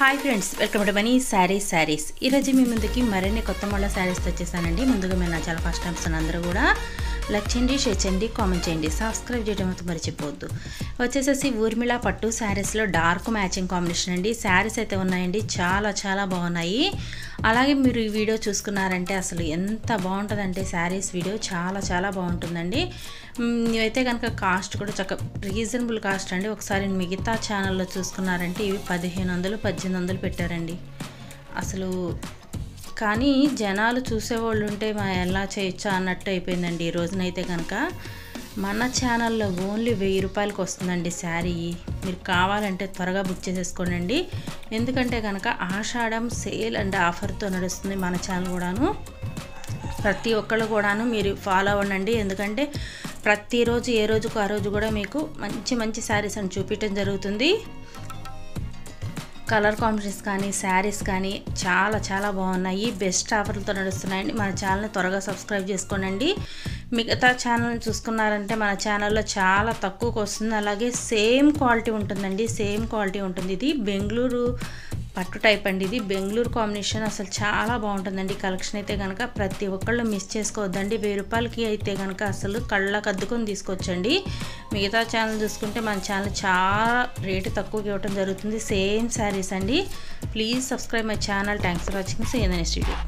Hi friends, welcome to money saris. ఈరోజు మీ ముందుకి మరిన్ని కొత్త మోడల్ శారీస్ వచ్చేసానండి. ముందుగా మీరు నా చాలా ఫస్ట్ టైమ్స్ అందరూ కూడా లైక్ చేయండి, షేర్ చేయండి, కామెంట్ చేయండి, సబ్స్క్రైబ్ చేయడం అయితే మర్చిపోవద్దు. వచ్చేసేసి ఊర్మిళ పట్టు శారీస్లో డార్క్ మ్యాచింగ్ కాంబినేషన్ అండి. శారీస్ అయితే ఉన్నాయండి, చాలా బాగున్నాయి. అలాగే మీరు ఈ వీడియో చూసుకున్నారంటే అసలు ఎంత బాగుంటుందంటే శారీస్ వీడియో చాలా బాగుంటుందండి. ఇవైతే కనుక కాస్ట్ కూడా రీజనబుల్ కాస్ట్ అండి. ఒకసారి మిగతా ఛానల్లో చూసుకున్నారంటే ఇవి 1500 1800 పెట్టారండి అసలు. కానీ జనాలు చూసేవాళ్ళు ఉంటే ఎలా చేయొచ్చా అన్నట్టు అయిపోయిందండి. ఈ రోజునైతే కనుక మన ఛానల్లో ఓన్లీ 1000 రూపాయలకి వస్తుందండి శారీ. మీరు కావాలంటే త్వరగా బుక్ చేసేసుకోండి. ఎందుకంటే కనుక ఆషాఢం సేల్ అండ్ ఆఫర్తో నడుస్తుంది మన ఛానల్ కూడాను. ప్రతి ఒక్కళ్ళు కూడాను మీరు ఫాలో అవ్వండి. ఎందుకంటే ప్రతిరోజు ఏ రోజుకు ఆ రోజు కూడా మీకు మంచి శారీస్ అని చూపించడం జరుగుతుంది. కలర్ కాంబినేషన్స్ కానీ శారీస్ కానీ చాలా బాగున్నాయి. బెస్ట్ ఆఫర్లతో నడుస్తున్నాయండి. మన ఛానల్ని త్వరగా సబ్స్క్రైబ్ చేసుకోండి. మిగతా ఛానల్ చూసుకున్నారంటే మన ఛానల్లో చాలా తక్కువకి వస్తుంది. అలాగే సేమ్ క్వాలిటీ ఉంటుందండి, సేమ్ క్వాలిటీ ఉంటుంది. ఇది బెంగళూరు పట్టు టైప్ అండి. ఇది బెంగళూరు కాంబినేషన్. అసలు చాలా బాగుంటుందండి. కలెక్షన్ అయితే కనుక ప్రతి ఒక్కళ్ళు మిస్ చేసుకోవద్దండి. 1000 రూపాయలకి అయితే కనుక అసలు కళ్ళకు అద్దుకొని తీసుకొచ్చండి. మిగతా ఛానల్ చూసుకుంటే మన ఛానల్ చాలా రేటు తక్కువకి ఇవ్వడం జరుగుతుంది. సేమ్ శారీస్ అండి. Please subscribe my channel. Thanks for watching. See you in the next video.